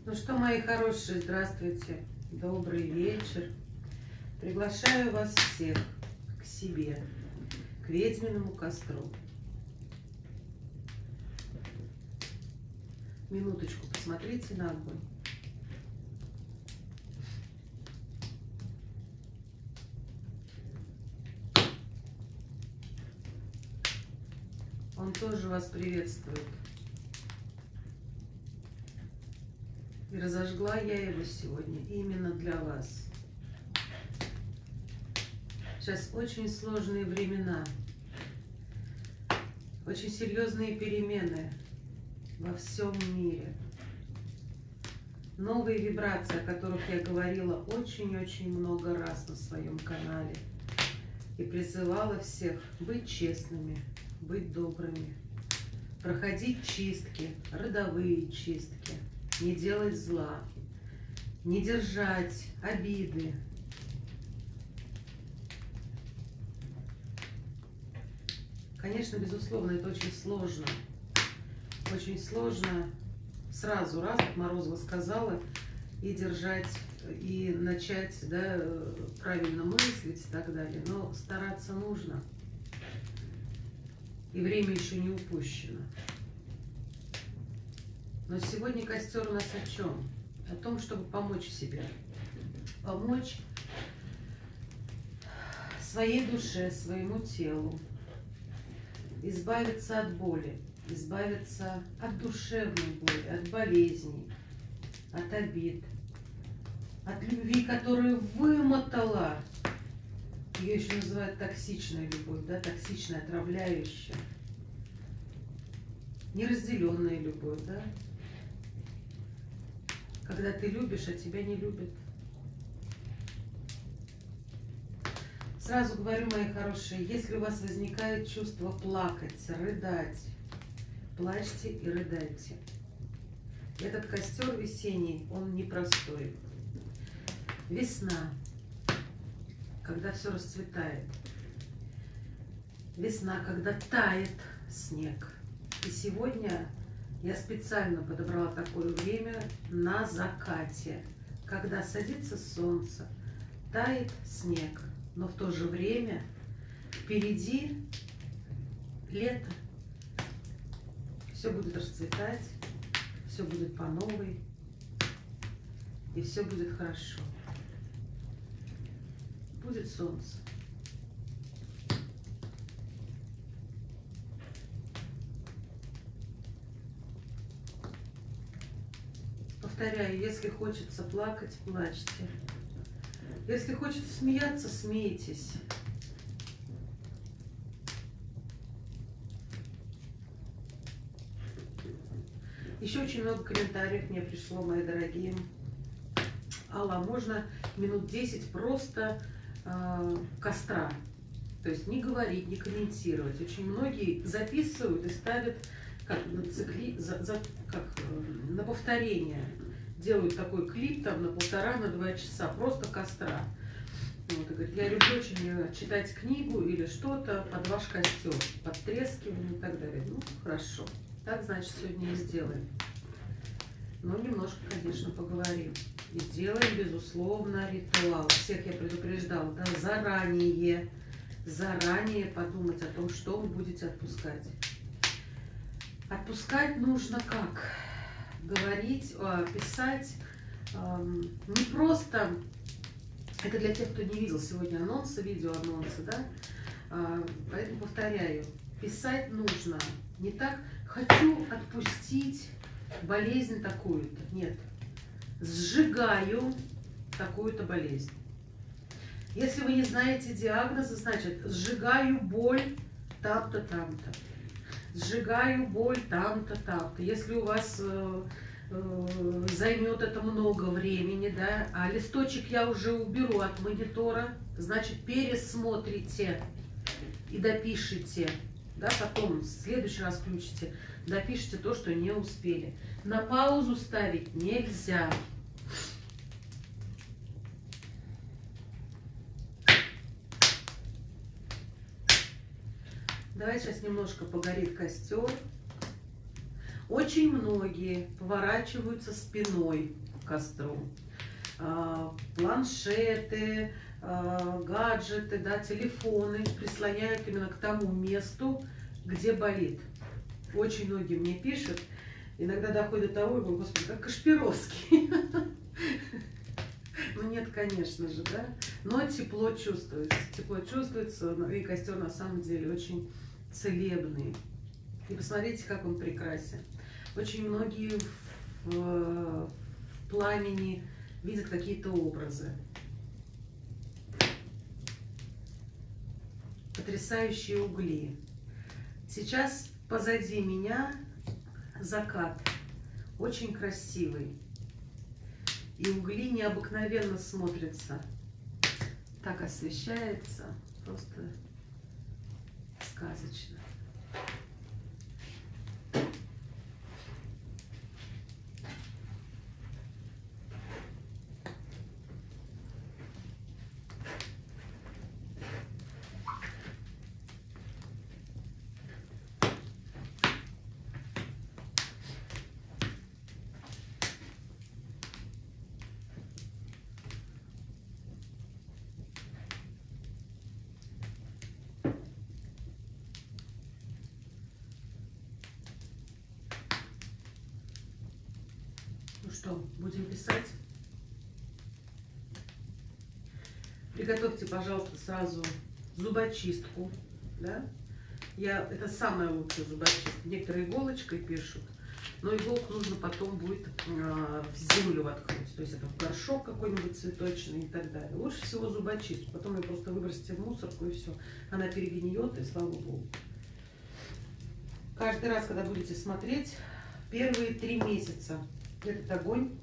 Ну что, мои хорошие, здравствуйте, добрый вечер. Приглашаю вас всех к себе, к ведьминому костру. Минуточку, посмотрите на огонь. Он тоже вас приветствует. И разожгла я его сегодня именно для вас. Сейчас очень сложные времена, очень серьезные перемены во всем мире. Новые вибрации, о которых я говорила очень-очень много раз на своем канале. И призывала всех быть честными, быть добрыми, проходить чистки, родовые чистки, не делать зла, не держать обиды. Конечно, безусловно, это очень сложно. Очень сложно сразу раз, как Морозова сказала, и держать, и начать, да, правильно мыслить и так далее. Но стараться нужно. И время еще не упущено. Но сегодня костер у нас о чем? О том, чтобы помочь себе. Помочь своей душе, своему телу. Избавиться от боли. Избавиться от душевной боли, от болезней, от обид, от любви, которая вымотала. Ее еще называют токсичная любовь, да, токсичная, отравляющая. Неразделенная любовь, да. Когда ты любишь, а тебя не любят. Сразу говорю, мои хорошие, если у вас возникает чувство плакать, рыдать, плачьте и рыдайте. Этот костер весенний, он непростой. Весна, когда все расцветает. Весна, когда тает снег. И сегодня я специально подобрала такое время на закате, когда садится солнце, тает снег, но в то же время впереди лето. Все будет расцветать, все будет по новой, и все будет хорошо. Будет солнце. Повторяю, если хочется плакать, плачьте. Если хочется смеяться, смейтесь. Еще очень много комментариев мне пришло, мои дорогие. Алла, можно минут 10 просто костра? То есть не говорить, не комментировать. Очень многие записывают и ставят как на повторение. Делают такой клип там на 1,5–2 часа, просто костра. Вот, и говорит, я люблю очень читать книгу или что-то под ваш костер, подтрескивание и так далее. Ну, хорошо. Так, значит, сегодня и сделаем. Но немножко, конечно, поговорим. И сделаем, безусловно, ритуал. Всех я предупреждала, да, заранее подумать о том, что вы будете отпускать. Отпускать нужно как? Говорить, писать. Не просто, это для тех, кто не видел сегодня анонсы, видеоанонсы, да, поэтому повторяю, писать нужно не так, хочу отпустить болезнь такую-то, нет, сжигаю такую-то болезнь. Если вы не знаете диагноза, значит, сжигаю боль там-то, там-то. Сжигаю боль там-то, там-то. Если у вас займет это много времени, да, а листочек я уже уберу от монитора, значит, пересмотрите и допишите, да, потом в следующий раз включите, допишите то, что не успели. На паузу ставить нельзя. Давайте сейчас немножко погорит костер. Очень многие поворачиваются спиной к костру. Планшеты, гаджеты, да, телефоны прислоняют именно к тому месту, где болит. Очень многие мне пишут, иногда доходит до того, я говорю, господи, как Кашпировский. Ну нет, конечно же, да, но тепло чувствуется, и костер на самом деле очень целебный. И посмотрите, как он прекрасен. Очень многие в пламени видят какие-то образы. Потрясающие угли. Сейчас позади меня закат, очень красивый. И угли необыкновенно смотрятся. Так освещается, просто сказочно. Ну что, будем писать? Приготовьте, пожалуйста, сразу зубочистку. Да? Это самая лучшая зубочистка. Некоторые иголочкой пишут, но иголку нужно потом будет в землю воткнуть. То есть это в горшок какой-нибудь цветочный и так далее. Лучше всего зубочистку. Потом ее просто выбросите в мусорку и все. Она перегниет, и слава богу. Каждый раз, когда будете смотреть, первые 3 месяца этот огонь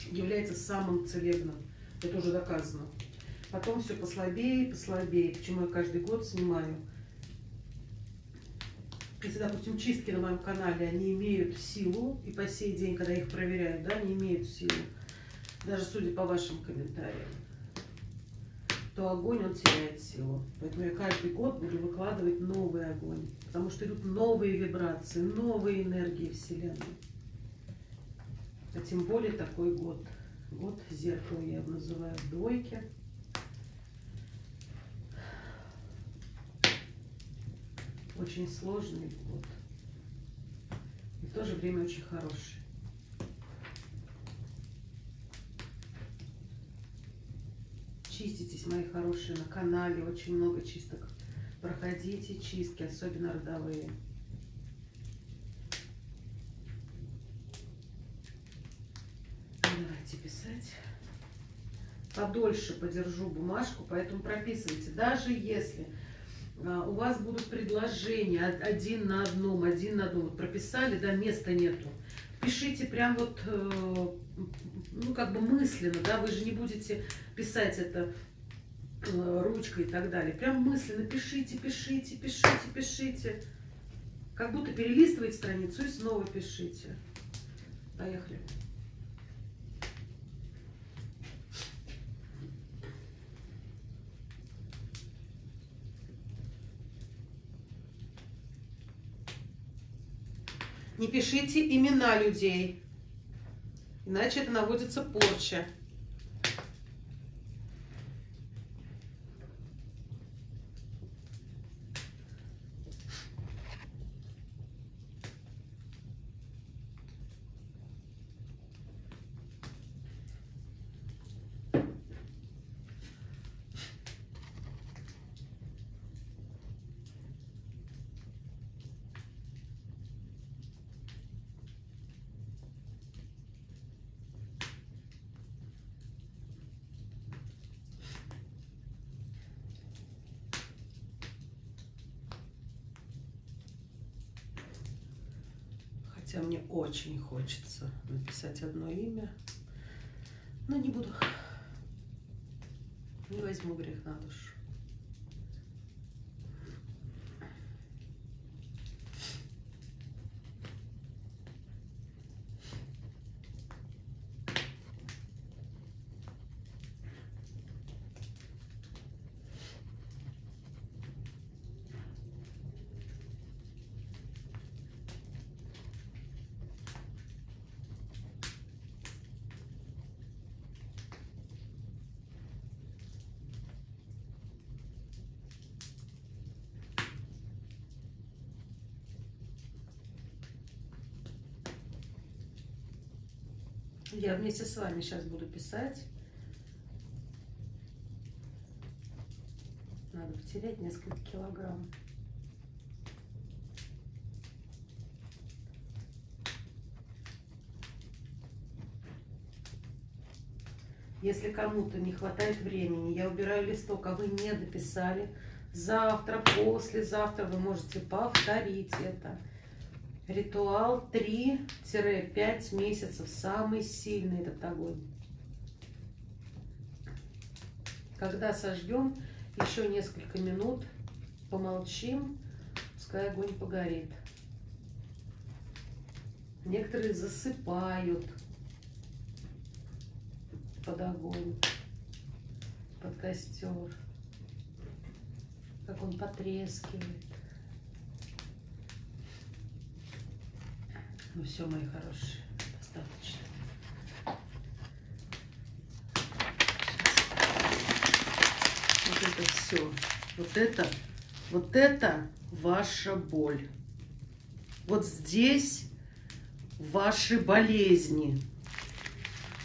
является самым целебным. Это уже доказано. Потом все послабее и послабее. Почему я каждый год снимаю. Если, допустим, чистки на моем канале, они имеют силу, и по сей день, когда я их проверяю, да, они имеют силу, даже судя по вашим комментариям, то огонь, он теряет силу. Поэтому я каждый год буду выкладывать новый огонь, потому что идут новые вибрации, новые энергии Вселенной. А тем более такой год. Год зеркала я его называю, двойки. Очень сложный год. И в то же время очень хороший. Чиститесь, мои хорошие, на канале. Очень много чисток. Проходите чистки, особенно родовые. Давайте писать. Подольше подержу бумажку, поэтому прописывайте. Даже если у вас будут предложения один на одном. Вот прописали, да, места нету. Пишите прям вот, ну, как бы мысленно, да, вы же не будете писать это ручкой и так далее. Прям мысленно пишите, пишите, пишите, пишите. Как будто перелистываете страницу и снова пишите. Поехали. Не пишите имена людей, иначе это наводится порча. Хотя мне очень хочется написать одно имя, но не буду. Не возьму грех на душу. Я вместе с вами сейчас буду писать. Надо потерять несколько килограмм. Если кому-то не хватает времени, я убираю листок, а вы не дописали, завтра, послезавтра вы можете повторить это. Ритуал 3-5 месяцев, самый сильный этот огонь. Когда сожгем, еще несколько минут помолчим, пускай огонь погорит. Некоторые засыпают под огонь, под костер, как он потрескивает. Ну все, мои хорошие, достаточно. Вот это все, вот это ваша боль. Вот здесь ваши болезни.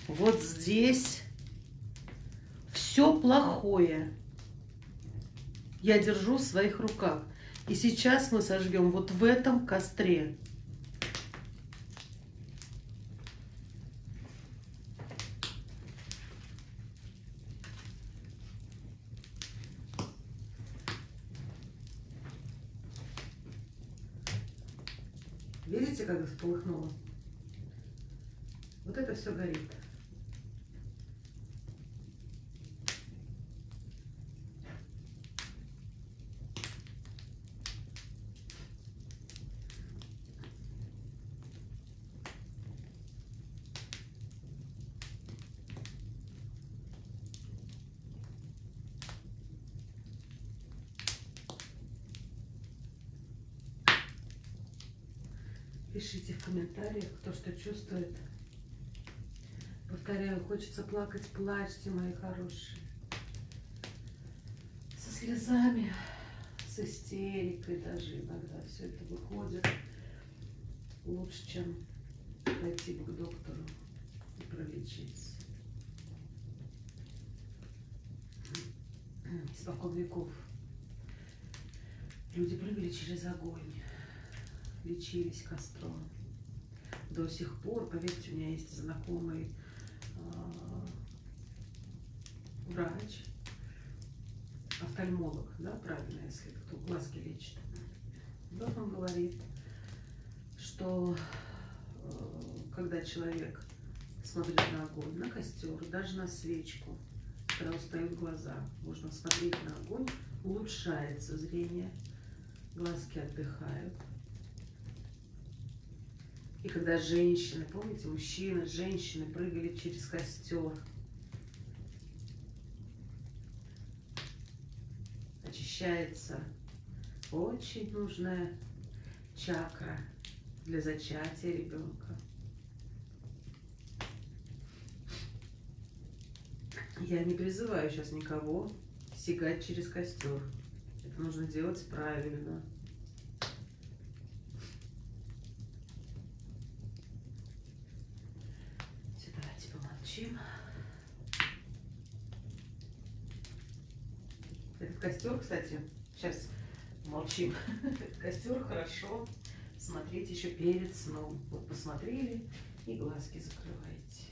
Вот здесь все плохое я держу в своих руках. И сейчас мы сожгем вот в этом костре. Видите, как вспыхнуло? Вот это все горит. Пишите в комментариях, кто что чувствует. Повторяю, хочется плакать, плачьте, мои хорошие. Со слезами, с истерикой даже иногда все это выходит. Лучше, чем пойти к доктору и пролечиться. Испокон веков люди прыгали через огонь, лечились костром. До сих пор, поверьте, у меня есть знакомый врач, офтальмолог, да, правильно, если кто глазки лечит. Вот он говорит, что когда человек смотрит на огонь, на костер, даже на свечку, когда устают глаза, можно смотреть на огонь, улучшается зрение, глазки отдыхают. И когда женщины, помните, мужчины, женщины прыгали через костер, очищается очень нужная чакра для зачатия ребенка. Я не призываю сейчас никого сигать через костер. Это нужно делать правильно. Давайте помолчим. Этот костер, кстати, сейчас молчим. Этот костер хорошо смотреть еще перед сном. Вот посмотрели и глазки закрываете.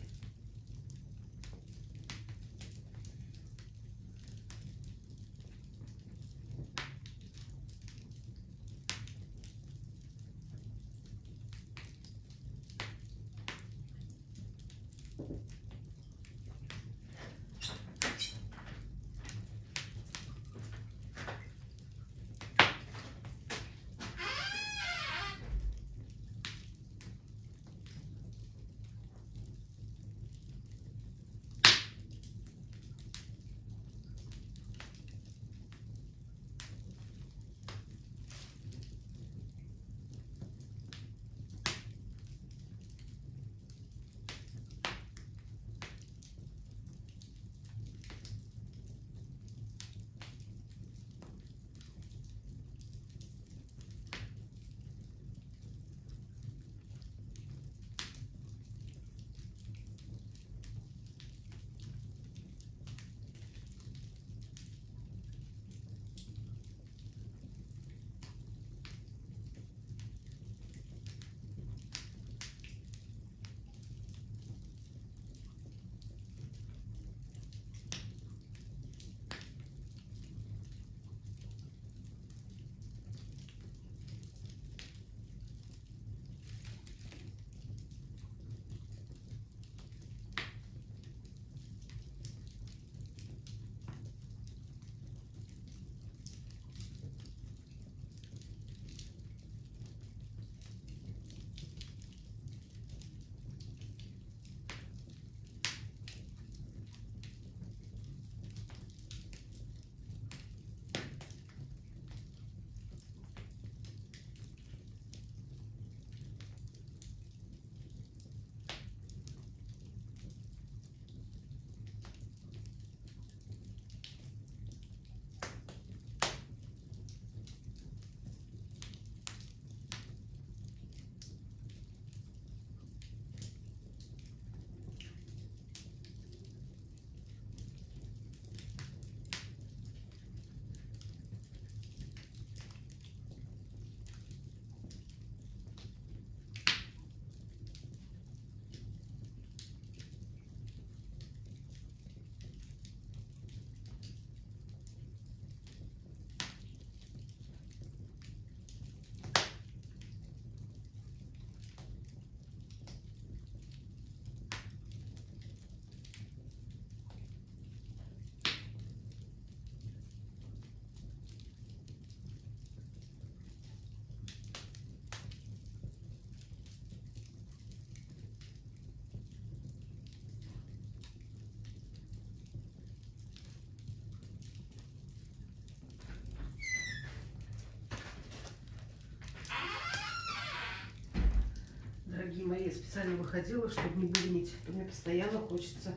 я специально выходила, чтобы не бубнить. А то мне постоянно хочется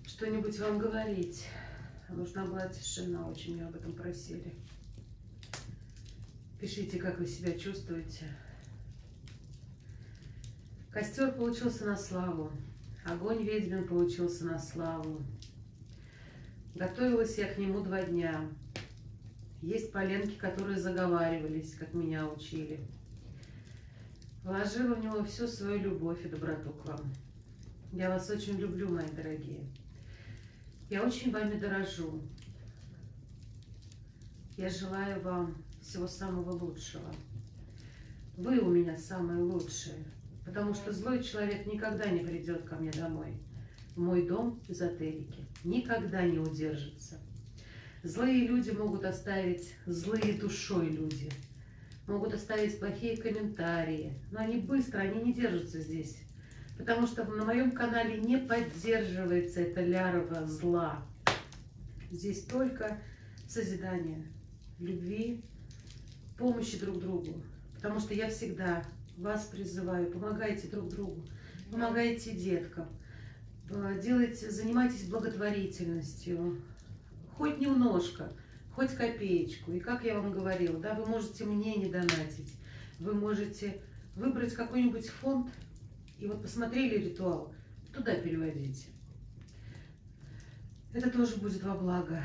что-нибудь вам говорить. Нужна была тишина, очень меня об этом просили. Пишите, как вы себя чувствуете. Костер получился на славу. Огонь ведьмин получился на славу. Готовилась я к нему 2 дня. Есть поленки, которые заговаривались, как меня учили. Вложила в него всю свою любовь и доброту к вам. Я вас очень люблю, мои дорогие. Я очень вами дорожу. Я желаю вам всего самого лучшего. Вы у меня самые лучшие, потому что злой человек никогда не придет ко мне домой, в мой дом эзотерики. Никогда не удержится. Злые люди могут оставить, злые душой люди, могут оставить плохие комментарии, но они быстро, они не держатся здесь, потому что на моем канале не поддерживается эта лярва зла. Здесь только созидание, любви, помощи друг другу, потому что я всегда вас призываю, помогайте друг другу, помогайте деткам, делайте, занимайтесь благотворительностью, хоть немножко, хоть копеечку. И как я вам говорила, да, вы можете мне не донатить, вы можете выбрать какой-нибудь фонд, и вот посмотрели ритуал, туда переводите. Это тоже будет во благо.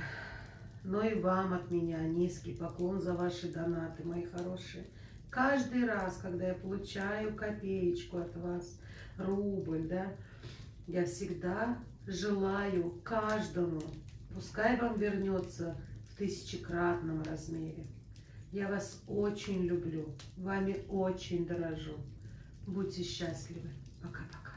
Но и вам от меня низкий поклон за ваши донаты, мои хорошие. Каждый раз, когда я получаю копеечку от вас, рубль, да, я всегда желаю каждому, пускай вам вернется в 1000-кратном размере. Я вас очень люблю, вами очень дорожу. Будьте счастливы. Пока-пока.